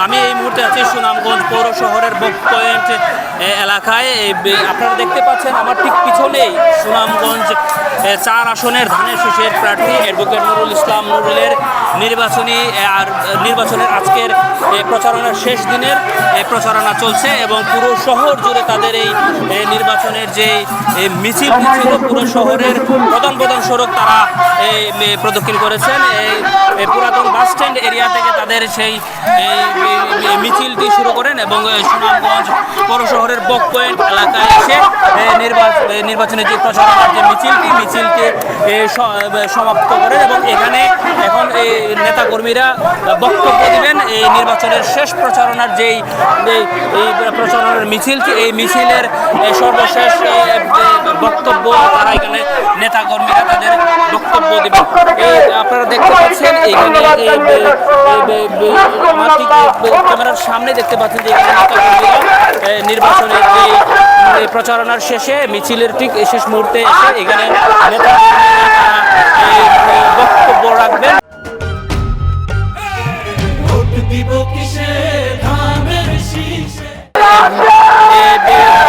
আমি এই মুহূর্তে আছি সুনামগঞ্জ পৌর শহরের বুক পয়েন্ট এলাকায়। আপনারা দেখতে পাচ্ছেন আমার ঠিক পিছনেই সুনামগঞ্জ 4 আসনের ধানের শীষের প্রার্থী অ্যাডভোকেট নুরুল ইসলাম নুরুলের নির্বাচনের আজকের প্রচারণার শেষ দিনের প্রচারণা চলছে এবং পুরো শহর জুড়ে তাদের এই নির্বাচনের যে মিছিল ছিল পুরো শহরের প্রধান সড়ক তারা প্রদক্ষিণ করেছেন। এই পুরাতন বাস স্ট্যান্ড এরিয়া থেকে তাদের সেই মিছিলটি শুরু করেন এবং সুনামগঞ্জ পৌর শহরের বুক পয়েন্ট এলাকায় এসে নির্বাচনের যে প্রচারণার যে মিছিলটি সমাপ্ত করেন এবং এখানে এখন এই নেতাকর্মীরা বক্তব্য দিবেন। এই নির্বাচনের শেষ প্রচারণার যেই প্রচারণার মিছিলটি, এই মিছিলের সর্বশেষ বক্তব্য তারা এখানে নেতাকর্মীরা তাদের বক্তব্য দেবেন। আপনারা দেখতে পাচ্ছেন এইখানে ক্যামেরার সামনে দেখতে পাচ্ছেন যে এখানে নেতাকর্মীরা নির্বাচনের যে প্রচারণার শেষে মিছিলের ঠিক শেষ মুহূর্তে এসে এখানে বক্তব্য রাখবেন।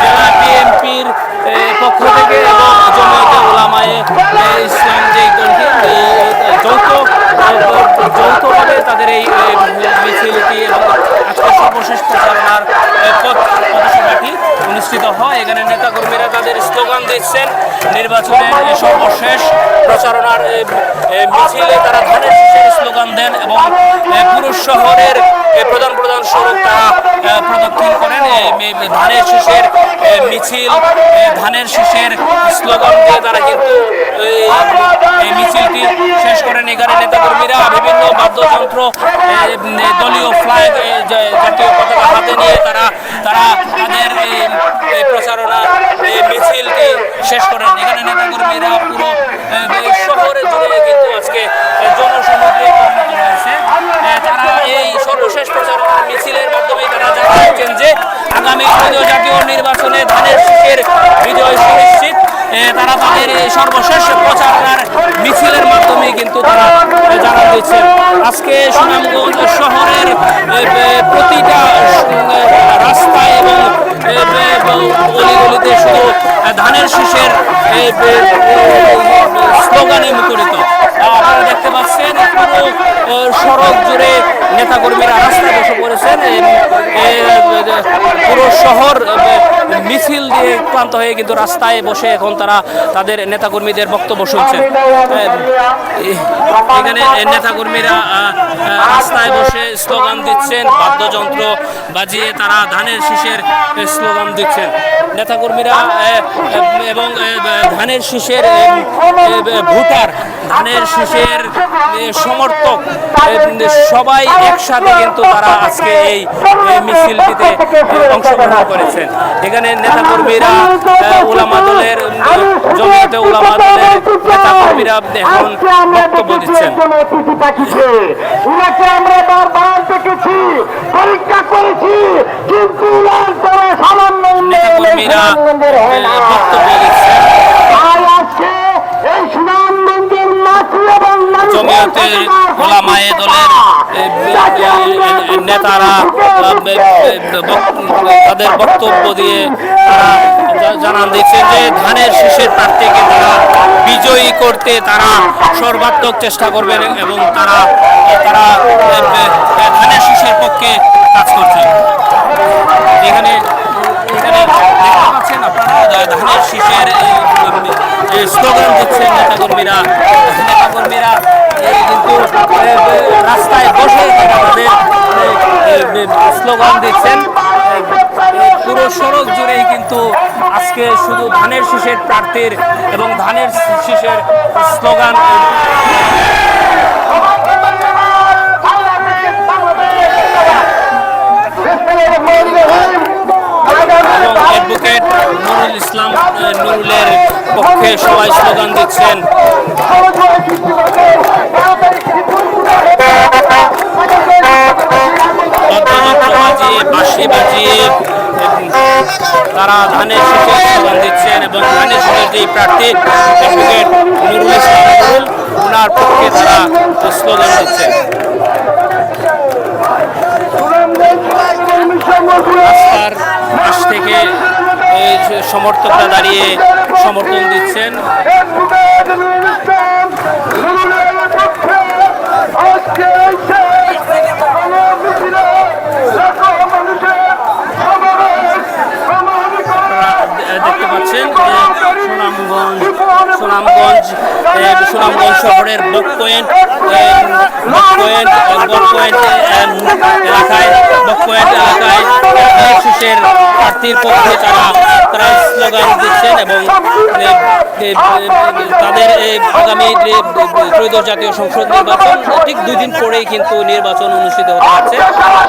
জেলা বিএনপির পক্ষ থেকে এবং জমিয়তে উলামায়ে ইসলাম যে যৌথভাবে তাদের এই মিছিলটি এবং আজকে সর্বশেষ প্রচারণার পথসভাটি অনুষ্ঠিত হয়। এখানে নেতাকর্মীরা তাদের স্লোগান দিচ্ছেন। নির্বাচনের সর্বশেষ প্রচারণার মিছিলে তারা ধানের শীষের স্লোগান দেন এবং পুরো শহরের প্রধান সড়ক তারা প্রদক্ষিণ করেন। ধানের শীষের মিছিল, ধানের শীষের স্লোগান দিয়ে তারা কিন্তু এই মিছিলটি শেষ করেন। এখানে নেতাকর্মীরা বিভিন্ন বাদ্যযন্ত্র, দলীয় ফ্ল্যাগ, জাতীয় পতাকা হাতে নিয়ে তারা তাদের এই প্রচারণা মিছিলটি শেষ করেন। এখানে নেতাকর্মীরা পুরো শহরে জুড়ে কিন্তু আজকে জনসমুদ্রে পরিণত হয়েছে। তারা এই সর্বশেষ প্রচারণার মিছিলের মাধ্যমে তারা জানিয়েছেন যে আগামী জাতীয় নির্বাচনে ধানের শীষের বিজয় সুনিশ্চিত। তারা তাদের সর্বশেষ প্রচারণার মিছিলের মাধ্যমে কিন্তু তারা জানান দিচ্ছেন। আজকে সুনামগঞ্জ শহরের প্রতিটা রাস্তায় এবং গলিগলিতে শুধু ধানের শীষের স্লোগানে মুখরিত। আপনারা দেখতে পাচ্ছেন পুরো সড়ক জুড়ে নেতাকর্মীরা রাস্তায় বসে পড়েছেন। পুরো শহর মিছিল দিয়ে ক্লান্ত হয়ে কিন্তু রাস্তায় বসে এখন তারা তাদের নেতাকর্মীদের বক্তব্য শুনছেন। এখানে নেতাকর্মীরা রাস্তায় বসে স্লোগান দিচ্ছেন, বাদ্যযন্ত্র বাজিয়ে তারা ধানের শীষের স্লোগান দিচ্ছেন। নেতাকর্মীরা এবং ধানের শীষের ভোটার, ধানের শীষের সমর্থক সবাই একসাথে কিন্তু তারা আজকে এই মিছিলটিতে অংশগ্রহণ করেছেন। এখানে নেতাকর্মীরা উলামা দলের, জমিয়তে উলামা দলের নেতাকর্মীরা এখন বক্তব্য দিচ্ছেন। নেতাকর্মীরা বক্তব্য দিচ্ছেন। জমিয়তে উলামায়ে দলের নেতারা তাদের বক্তব্য দিয়ে তারা জানান দিচ্ছেন যে ধানের শীষের প্রার্থীকে তারা বিজয়ী করতে তারা সর্বাত্মক চেষ্টা করবেন এবং তারা ধানের শীষের পক্ষে কাজ করছেন। এখানে দেখতে পাচ্ছেন আপনারা ধানের শীষের স্লোগান দিচ্ছেন নেতাকর্মীরা কিন্তু রাস্তায় বসে তাদের স্লোগান দিচ্ছেন। পুরো সড়ক জুড়েই কিন্তু আজকে শুধু ধানের শীষের প্রার্থীর এবং ধানের শীষের স্লোগান। অ্যাডভোকেট নুরুল ইসলাম নুরুলের পক্ষে সবাই স্লোগান দিচ্ছেন। বাঁশি বাজিয়ে তারা ধানের শীষের স্লোগান দিচ্ছেন এবং ধানের শীষের যে প্রার্থী অ্যাডভোকেট নুরুল ইসলাম নুরুল, ওনার পক্ষে তারা স্লোগান দিচ্ছেন। সমর্থকরা দাঁড়িয়ে সমর্থন দিচ্ছেন। দেখতে পাচ্ছেন সুনামগঞ্জ শহরের বক পয়েন্ট এলাকায় শীষের প্রার্থীর পক্ষে তারা স্লোগান দিচ্ছেন এবং তাদের আগামী ত্রয়োদশ জাতীয় সংসদ নির্বাচন ঠিক 2 দিন পরেই কিন্তু নির্বাচন অনুষ্ঠিত হতে যাচ্ছে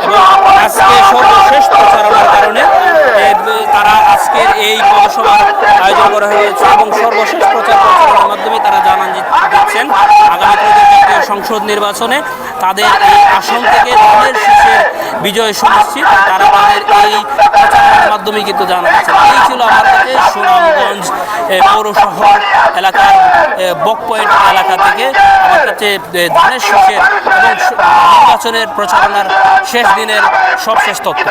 এবং আজকে সর্বশেষ প্রচারণার কারণে তারা আজকের এই পথসভার আয়োজন করা হয়েছে এবং সর্বশেষ প্রচারণার মাধ্যমে তারা জানান দিচ্ছেন আগামী ত্রয়োদশ জাতীয় সংসদ নির্বাচনে তাদের এই আসন থেকে তাদের শীষের বিজয় সুনিশ্চিত। তারা তাদের এই প্রচারণার মাধ্যমে কিন্তু জানাচ্ছেন। এই ছিল আমার কাছে সুনামগঞ্জ পৌর শহর এলাকার বক পয়েন্ট এলাকা থেকে আমার কাছে ধানের শীষের এবং নির্বাচনের প্রচারণার শেষ দিনের সবশেষ তথ্য।